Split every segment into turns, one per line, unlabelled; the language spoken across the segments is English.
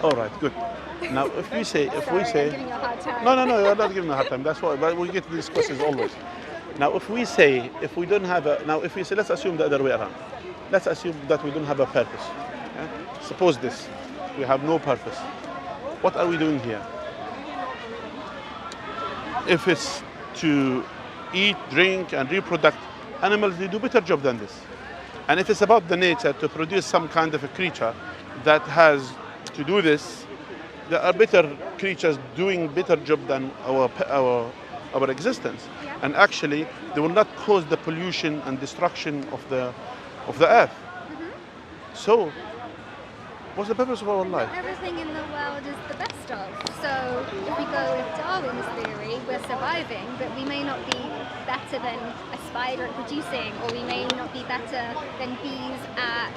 All right, good. Now, if we say,
I'm giving you a hard time.
no, you're not giving a hard time. That's why, but we get these questions always. Now, if we say, if we don't have a, now, if we say, let's assume the other way around. Let's assume that we don't have a purpose. Yeah? Suppose this, we have no purpose. What are we doing here? If it's to eat, drink, and reproduce, animals, they do better job than this. And if it's about the nature to produce some kind of a creature that has to do this, there are better creatures doing better job than our existence.
Yeah.
And actually, they will not cause the pollution and destruction of the earth. So, what's the purpose of our life?
Everything in the world is the best of. So if we go with Darwin's theory, we're surviving, but we may not be better than a spider at producing, or we may not be better than bees at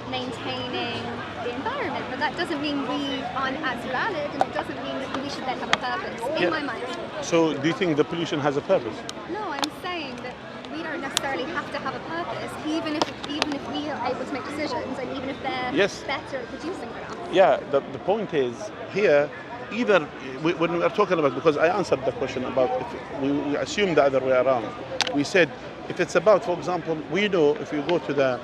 maintaining the environment. But that doesn't mean we aren't as valid, and it doesn't mean that we should then have a purpose, in my mind.
So, do you think the pollution has a purpose?
No, I'm saying that we don't necessarily have to have a purpose, even if we are able to make decisions, and even if they're better at producing than us.
Yeah, the point is here, either when we are talking about, because I answered the question about if we assume the other way around. We said if it's about, for example, we know if you go to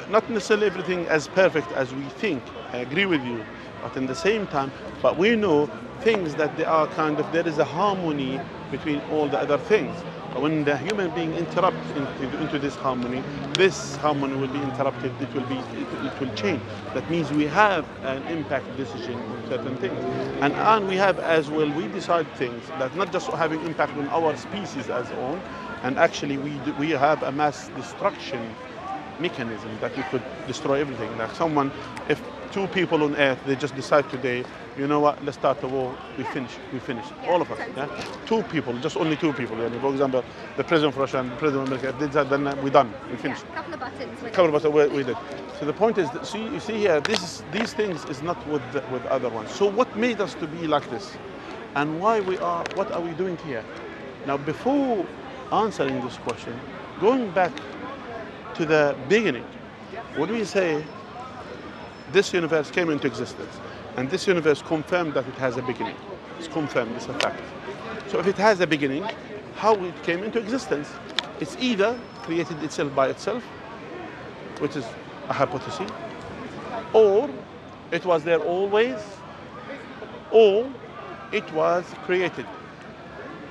not necessarily everything as perfect as we think. I agree with you, but in the same time, but we know things that they are kind of, there is a harmony between all the other things. But when the human being interrupts into this harmony will be interrupted. It will change. That means we have an impact decision on certain things, and we have as well. We decide things that not just having impact on our species as own, and actually we have a mass destruction mechanism that we could destroy everything. Like if two people on Earth, they just decide today, you know what, let's start a war, we finish, all of us. Yeah? Two people, just only two people. I mean, for example, the President of Russia and the President of America, if they did that, then we're done, we finished.
A couple of buttons.
We did. So the point is, that, you see here, these things is not with other ones. So what made us to be like this? And what are we doing here? Now, before answering this question, going back to the beginning, when we say this universe came into existence, and this universe confirmed that it has a beginning. It's confirmed, it's a fact. So if it has a beginning, how it came into existence? It's either created itself by itself, which is a hypothesis, or it was there always, or it was created.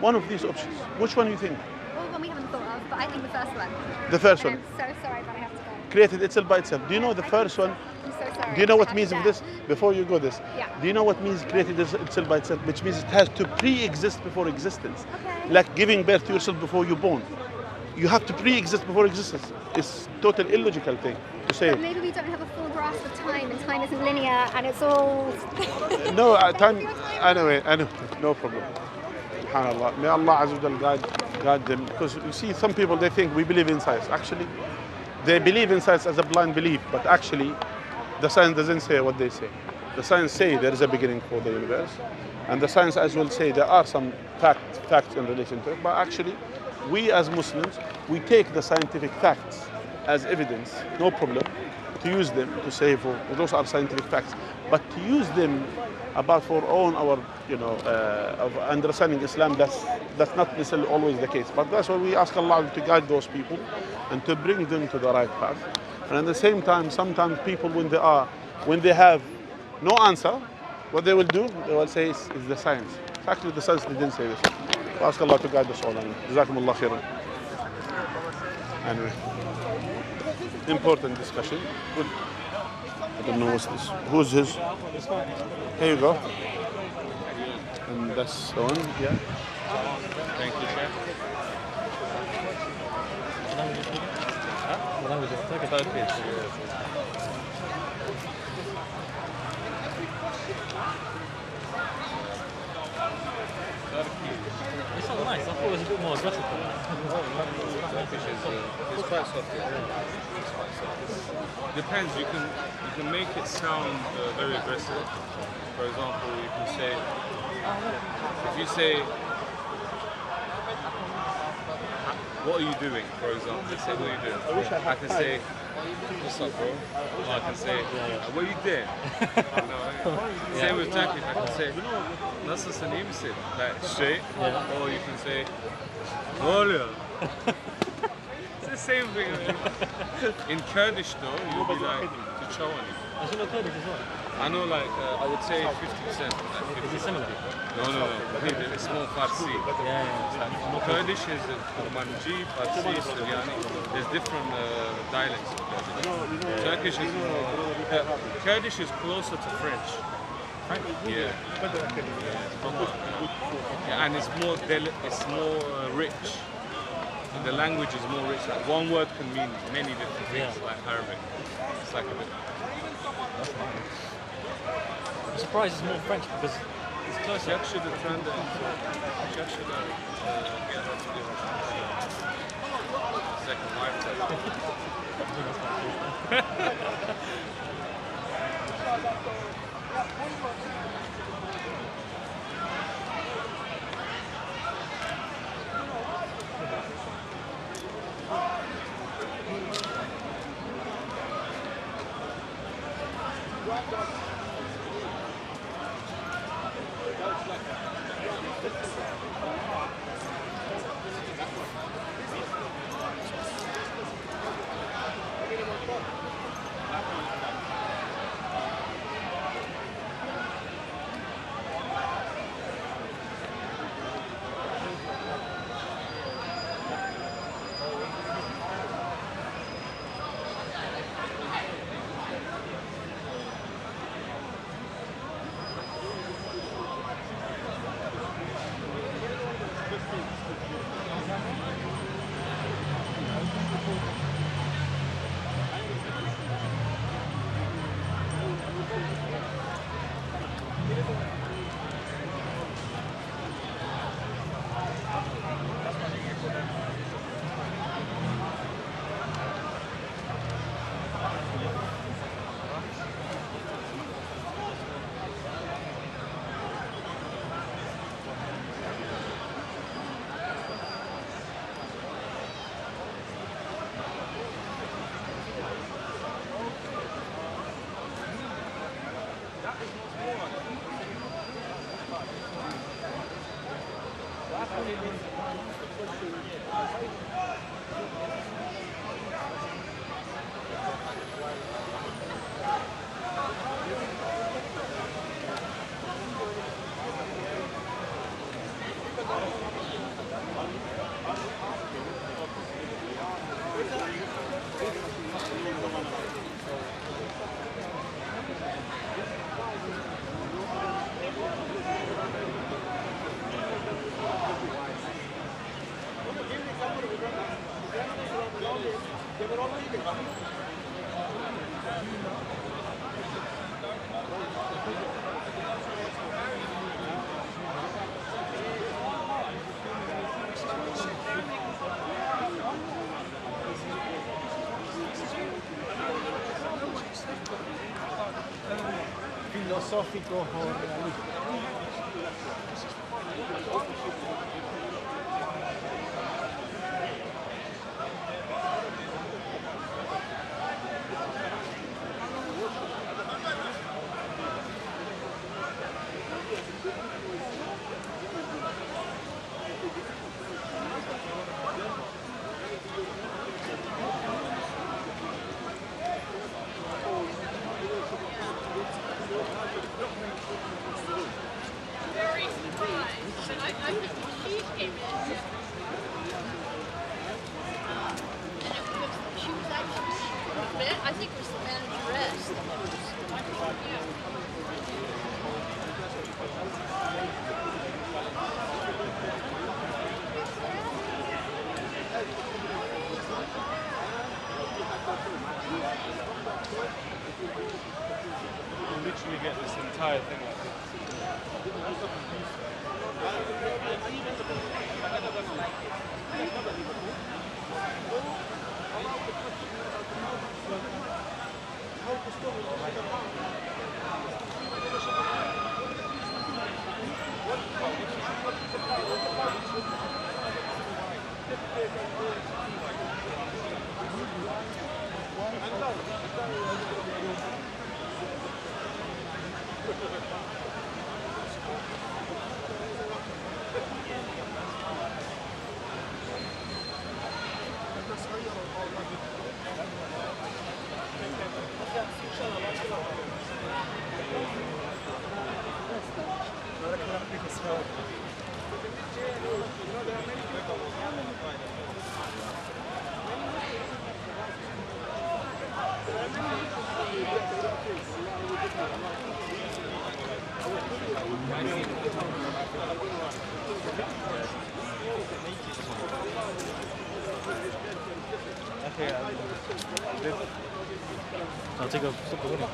One of these options. Which one do you think?
Well, one we haven't thought of, but I think the first one.
The first one.
I'm so sorry, but I have to go.
Created itself by itself. Do you know the first one?
I'm so sorry.
Do you know what means of this? Before you go this.
Yeah.
Do you know what means created itself by itself? Which means it has to pre-exist before existence.
Okay.
Like giving birth to yourself before you're born. You have to pre-exist before existence. It's total illogical thing to say.
But maybe we don't have a full grasp of time, and time isn't linear, and it's all...
No, time, anyway, no problem. SubhanAllah. May Allah Azza wa Jal guide them. Because you see, some people, they think we believe in science. Actually, they believe in science as a blind belief, but actually, the science doesn't say what they say. The science say there is a beginning for the universe, and the science as well say there are some facts in relation to it, but actually, we as Muslims, we take the scientific facts as evidence, no problem, to use them to say, those are scientific facts, but to use them about for our of understanding Islam, that's not necessarily always the case. But that's why we ask Allah to guide those people and to bring them to the right path. And at the same time, sometimes people when they have no answer, what they will do, they will say is the science. Actually, the science didn't say this. We ask Allah to guide us all. Jazakumullah khairan. Anyway, important discussion. Good. I don't know what's this. Who's his? Here you go. And that's the one, yeah.
Thank you, sir. Turkish.
It's not nice. I thought it was a bit more aggressive.
Turkish is quite soft. Depends. You can make it sound very aggressive. For example, you can say, if you say, what are you doing? For example, let's say, what are you doing? I can say, What's up, bro? Or I can say, what you doing? Same with Turkish, I can say, nasılsın, iyi misin? Like straight. Or you can say, ne oluyor? It's the same thing. In Kurdish though, you'll be like, Tuchawani.
I should know Kurdish as well.
I know like, I would say 50%. Like
Is it similar?
No. It's more Farsi. Kurdish is Kurmanji, Farsi, Syriani. There's different dialects of Kurdish. Turkish is more. Kurdish is closer to French. Yeah. Yeah, and it's more rich. The language is more rich. Like one word can mean many different things, like Arabic. It's like a bit.
I'm surprised it's more French because it's closer.
Jack should have turned it. Jack should have get her to do her second
filosófico o realista.
Very surprised, but I think she came in. And it was, she was actually, I think it was the manageress that was, yeah.
You literally get this entire thing like this.
这个是不用的。